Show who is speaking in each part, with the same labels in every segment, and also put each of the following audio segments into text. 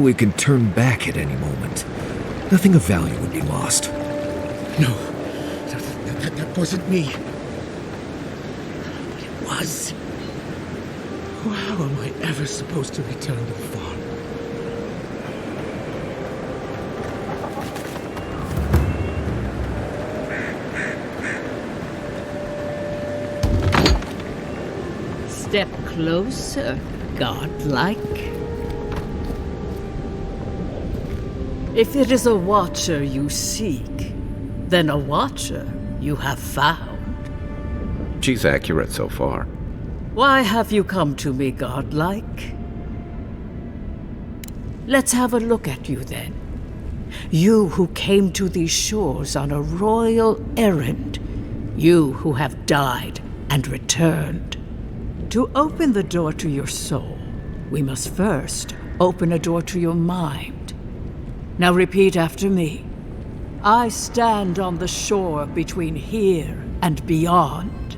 Speaker 1: We can turn back at any moment. Nothing of value would be lost.
Speaker 2: No, that wasn't me. It was. How am I ever supposed to return to the farm?
Speaker 3: Step closer, Godlike. If it is a watcher you seek, then a watcher you have found.
Speaker 4: She's accurate so far.
Speaker 3: Why have you come to me, Godlike? Let's have a look at you then. You who came to these shores on a royal errand. You who have died and returned. To open the door to your soul, we must first open a door to your mind. Now repeat after me. I stand on the shore between here and beyond.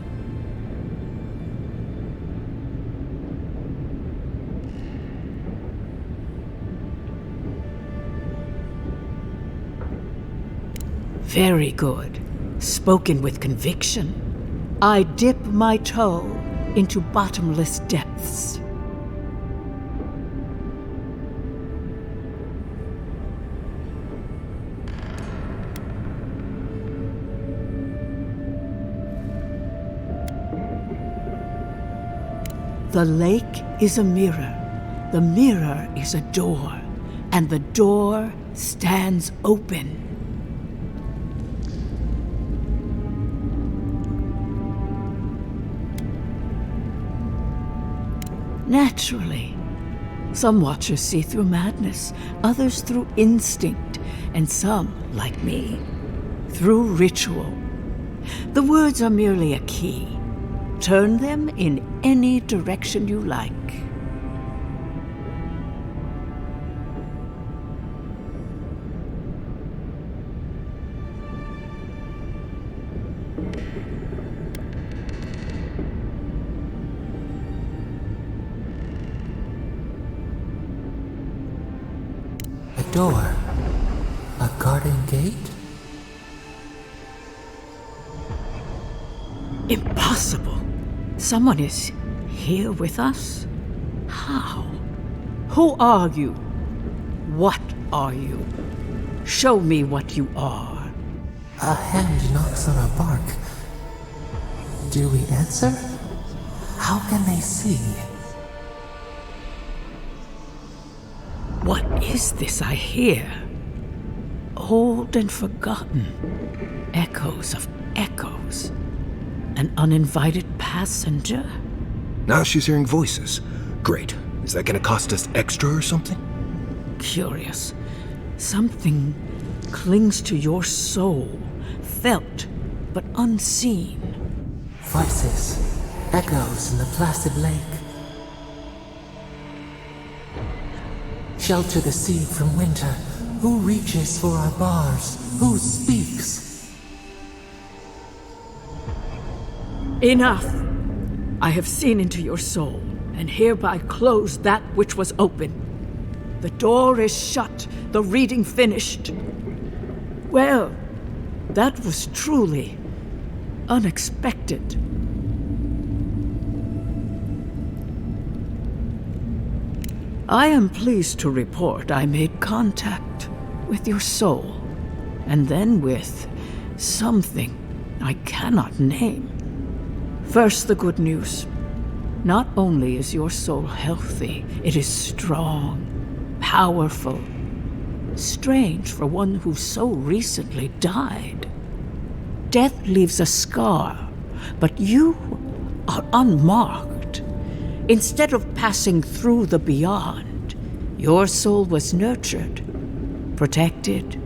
Speaker 3: Very good. Spoken with conviction. I dip my toe into bottomless depths. The lake is a mirror, the mirror is a door, and the door stands open. Naturally, some watchers see through madness, others through instinct, and some, like me, through ritual. The words are merely a key. Turn them in any direction you like.
Speaker 5: A door? A garden gate?
Speaker 3: Impossible! Someone is here with us? How? Who are you? What are you? Show me what you are.
Speaker 5: A hand knocks on a bark. Do we answer? How can they see?
Speaker 3: What is this I hear? Old and forgotten. Echoes of echoes. An uninvited passenger?
Speaker 1: Now she's hearing voices. Great. Is that gonna cost us extra or something?
Speaker 3: Curious. Something clings to your soul, felt but unseen.
Speaker 5: Voices, echoes in the placid lake. Shelter the seed from winter. Who reaches for our bars? Who speaks?
Speaker 3: Enough! I have seen into your soul, and hereby close that which was open. The door is shut, the reading finished. Well, that was truly unexpected. I am pleased to report I made contact with your soul, and then with something I cannot name. First, the good news. Not only is your soul healthy, it is strong, powerful. Strange for one who so recently died. Death leaves a scar, but you are unmarked. Instead of passing through the beyond, your soul was nurtured, protected,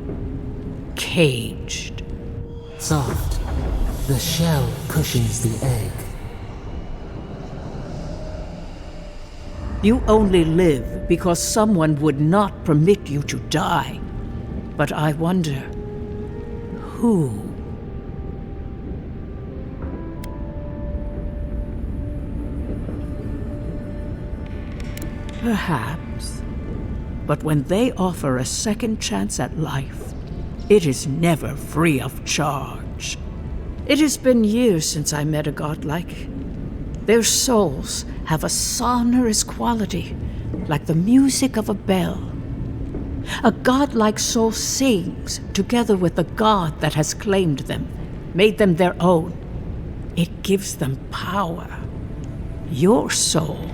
Speaker 3: caged.
Speaker 5: Soft. The shell cushions the egg.
Speaker 3: You only live because someone would not permit you to die. But I wonder, who? Perhaps. But when they offer a second chance at life, it is never free of charge. It has been years since I met a godlike. Their souls have a sonorous quality, like the music of a bell. A godlike soul sings together with the god that has claimed them, made them their own. It gives them power. Your soul,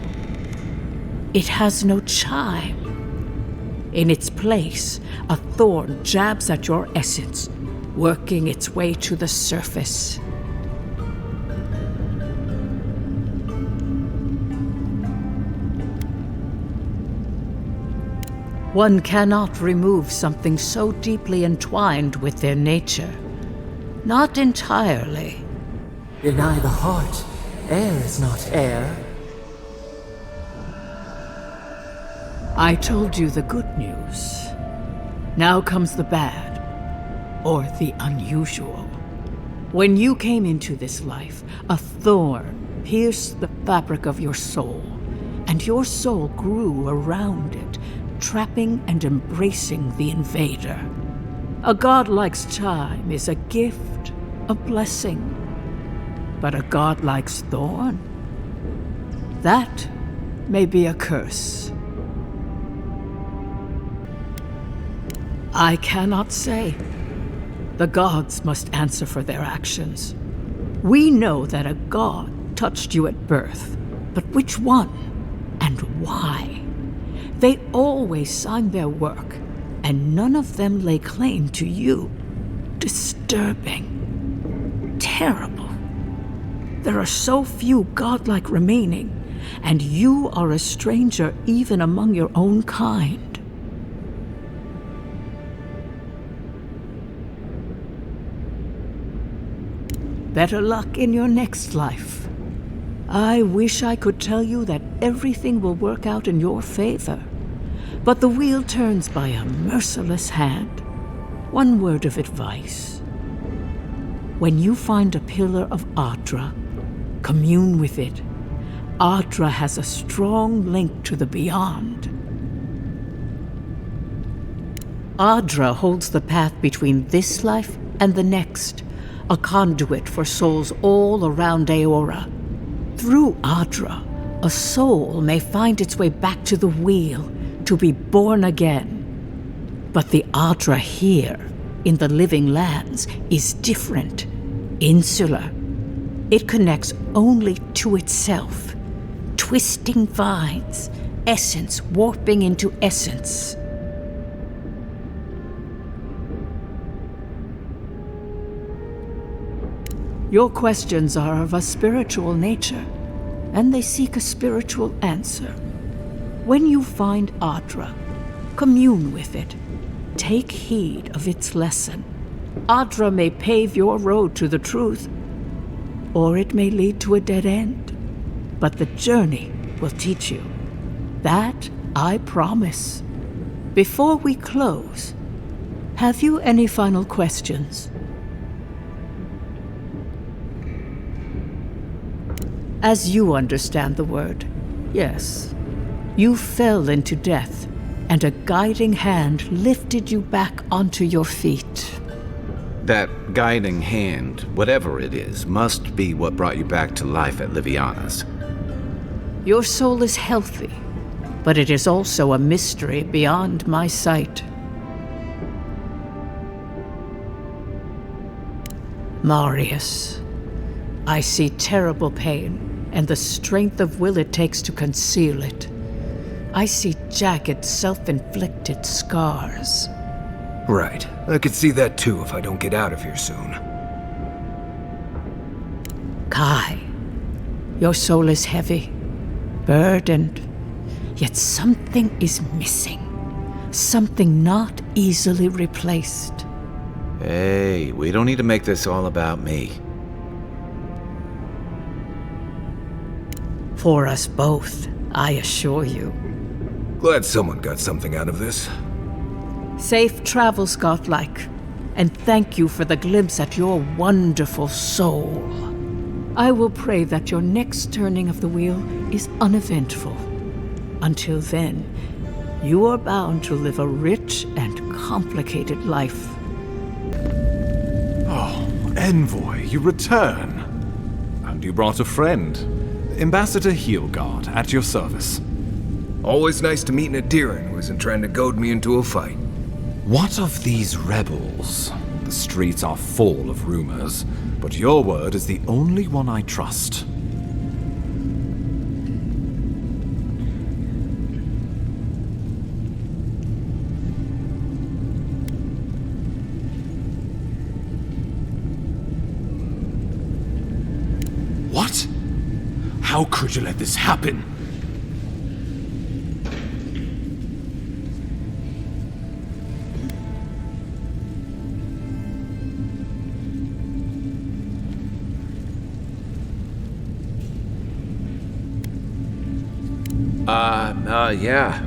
Speaker 3: it has no chime. In its place, a thorn jabs at your essence, working its way to the surface. One cannot remove something so deeply entwined with their nature. Not entirely.
Speaker 5: Deny the heart. Air is not air.
Speaker 3: I told you the good news. Now comes the bad, or the unusual. When you came into this life, a thorn pierced the fabric of your soul, and your soul grew around it, trapping and embracing the invader. A godlike's time is a gift, a blessing. But a godlike's thorn? That may be a curse. I cannot say. The gods must answer for their actions. We know that a god touched you at birth, but which one and why? They always signed their work, and none of them lay claim to you. Disturbing. Terrible. There are so few godlike remaining, and you are a stranger even among your own kind. Better luck in your next life. I wish I could tell you that everything will work out in your favor, but the wheel turns by a merciless hand. One word of advice. When you find a pillar of Adra, commune with it. Adra has a strong link to the beyond. Adra holds the path between this life and the next, a conduit for souls all around Eora. Through Adra, a soul may find its way back to the wheel, to be born again. But the Adra here, in the living lands, is different, insular. It connects only to itself, twisting vines, essence warping into essence. Your questions are of a spiritual nature, and they seek a spiritual answer. When you find Adra, commune with it. Take heed of its lesson. Adra may pave your road to the truth, or it may lead to a dead end. But the journey will teach you. That I promise. Before we close, have you any final questions? As you understand the word, yes. You fell into death, and a guiding hand lifted you back onto your feet.
Speaker 4: That guiding hand, whatever it is, must be what brought you back to life at Liviana's.
Speaker 3: Your soul is healthy, but it is also a mystery beyond my sight. Marius, I see terrible pain and the strength of will it takes to conceal it. I see jagged, self-inflicted scars.
Speaker 1: Right. I could see that too if I don't get out of here soon.
Speaker 3: Kai, your soul is heavy, burdened, yet something is missing. Something not easily replaced.
Speaker 4: Hey, we don't need to make this all about me.
Speaker 3: For us both, I assure you.
Speaker 1: Glad someone got something out of this.
Speaker 3: Safe travels, Godlike, and thank you for the glimpse at your wonderful soul. I will pray that your next turning of the wheel is uneventful. Until then, you are bound to live a rich and complicated life.
Speaker 6: Oh, Envoy, you return. And you brought a friend. Ambassador Heelguard, at your service.
Speaker 1: Always nice to meet an Adiran who isn't trying to goad me into a fight.
Speaker 6: What of these rebels? The streets are full of rumors, but your word is the only one I trust. What? How could you let this happen?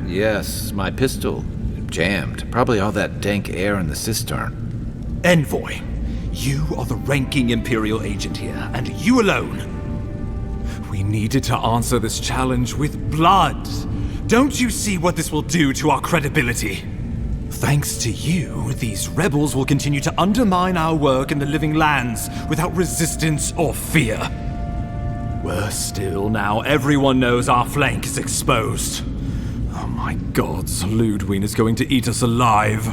Speaker 4: Yes, my pistol. Jammed. Probably all that dank air in the cistern.
Speaker 6: Envoy, you are the ranking Imperial agent here, and you alone. We needed to answer this challenge with blood. Don't you see what this will do to our credibility? Thanks to you, these rebels will continue to undermine our work in the Living Lands without resistance or fear. Worse still, now everyone knows our flank is exposed. Oh my gods, Ludwig is going to eat us alive.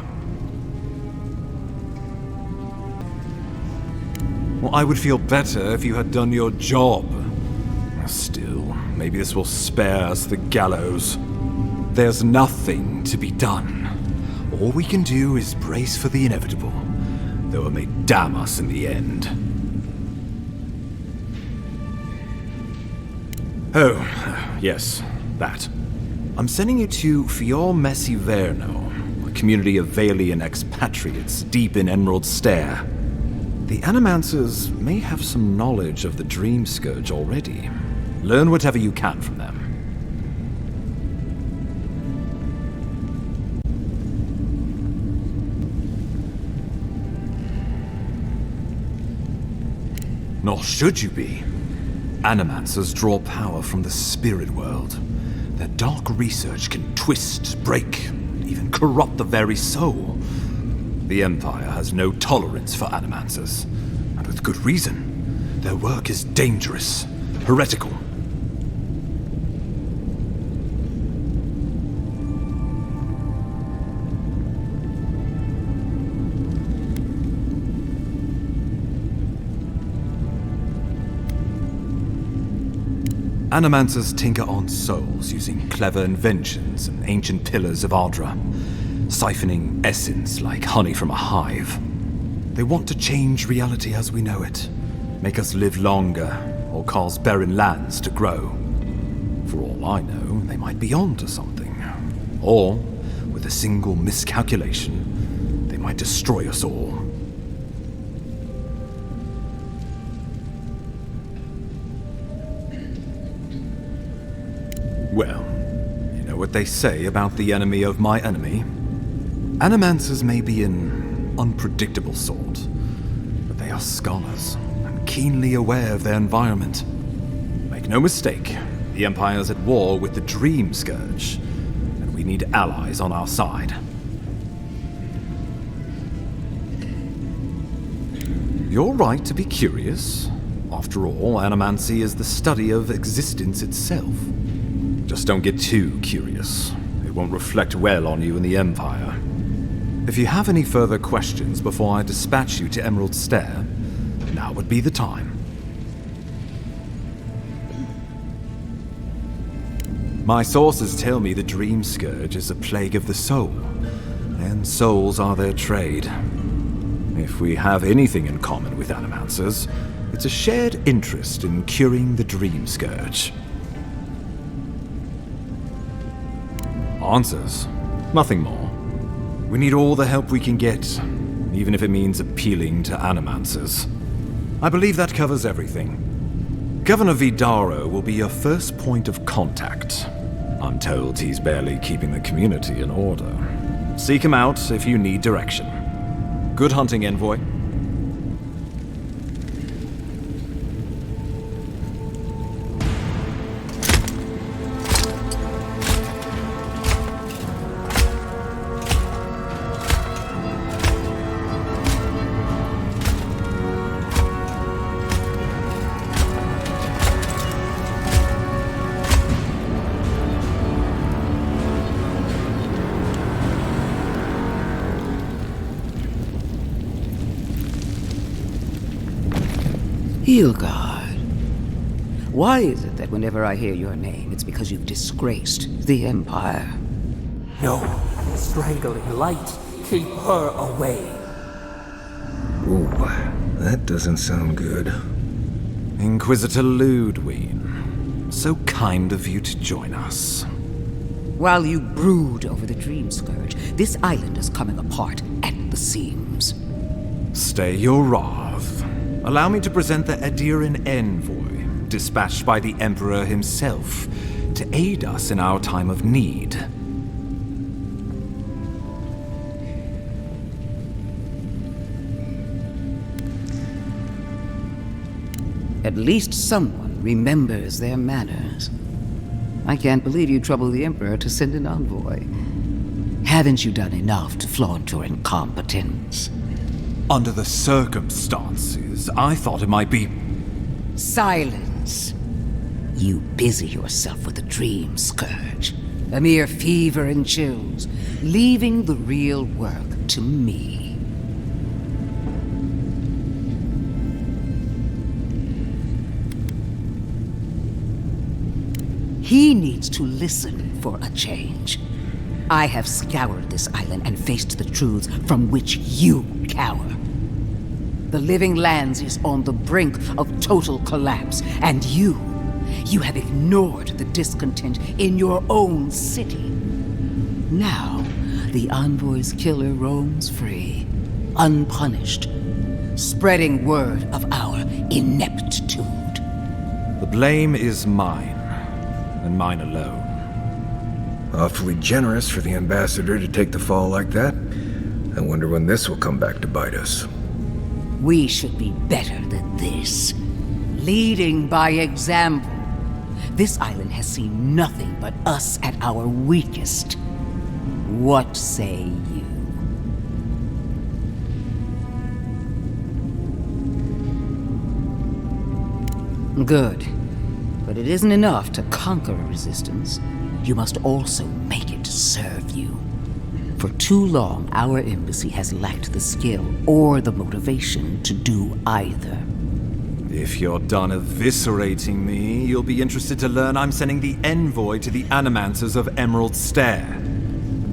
Speaker 6: Well, I would feel better if you had done your job. Still, maybe this will spare us the gallows. There's nothing to be done. All we can do is brace for the inevitable, though it may damn us in the end. Oh, yes, that. I'm sending you to Fior Messi Verno, a community of Valian expatriates deep in Emerald Stair. The Animancers may have some knowledge of the dreamscourge already. Learn whatever you can from them. Nor should you be. Animancers draw power from the spirit world. Their dark research can twist, break, even corrupt the very soul. The Empire has no tolerance for Animancers, and with good reason. Their work is dangerous, heretical. Animancers tinker on souls using clever inventions and ancient pillars of Ardra, siphoning essence like honey from a hive. They want to change reality as we know it, make us live longer, or cause barren lands to grow. For all I know, they might be onto something. Or, with a single miscalculation, they might destroy us all. Well, you know what they say about the enemy of my enemy? Animancers may be an unpredictable sort, but they are scholars and keenly aware of their environment. Make no mistake, the Empire's at war with the dreamscourge, and we need allies on our side. You're right to be curious. After all, animancy is the study of existence itself. Just don't get too curious. It won't reflect well on you in the Empire. If you have any further questions before I dispatch you to Emerald Stair, now would be the time. My sources tell me the dreamscourge is a plague of the soul, and souls are their trade. If we have anything in common with animancers, it's a shared interest in curing the dreamscourge. Answers? Nothing more. We need all the help we can get, even if it means appealing to animancers. I believe that covers everything. Governor Vidaro will be your first point of contact. I'm told he's barely keeping the community in order. Seek him out if you need direction. Good hunting, Envoy.
Speaker 3: Hilgard. Why is it that whenever I hear your name, it's because you've disgraced the Empire?
Speaker 5: No, strangling light. Keep her away.
Speaker 1: Ooh, that doesn't sound good.
Speaker 6: Inquisitor Ludwig, so kind of you to join us.
Speaker 3: While you brood over the dreamscourge, this island is coming apart at the seams.
Speaker 6: Stay your wrath. Allow me to present the Adiran Envoy, dispatched by the Emperor himself, to aid us in our time of need.
Speaker 3: At least someone remembers their manners. I can't believe you troubled the Emperor to send an envoy. Haven't you done enough to flaunt your incompetence?
Speaker 6: Under the circumstances, I thought it might be...
Speaker 3: Silence. You busy yourself with the dreamscourge. A mere fever and chills, leaving the real work to me. He needs to listen for a change. I have scoured this island and faced the truths from which you cower. The Living Lands is on the brink of total collapse, and you have ignored the discontent in your own city. Now, the Envoy's killer roams free, unpunished, spreading word of our ineptitude.
Speaker 6: The blame is mine, and mine alone.
Speaker 1: Awfully generous for the ambassador to take the fall like that. I wonder when this will come back to bite us.
Speaker 3: We should be better than this. Leading by example. This island has seen nothing but us at our weakest. What say you? Good. But it isn't enough to conquer a resistance. You must also make it serve you. For too long, our embassy has lacked the skill or the motivation to do either.
Speaker 6: If you're done eviscerating me, you'll be interested to learn I'm sending the Envoy to the Animancers of Emerald Stair.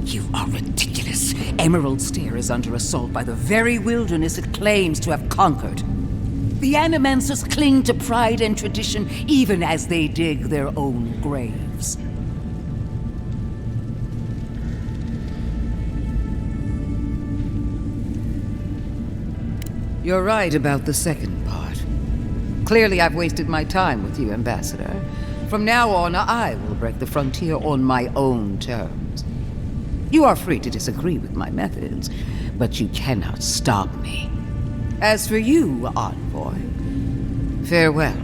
Speaker 3: You are ridiculous. Emerald Stair is under assault by the very wilderness it claims to have conquered. The Animancers cling to pride and tradition even as they dig their own graves. You're right about the second part. Clearly I've wasted my time with you, Ambassador. From now on, I will break the frontier on my own terms. You are free to disagree with my methods, but you cannot stop me. As for you, Envoy, farewell.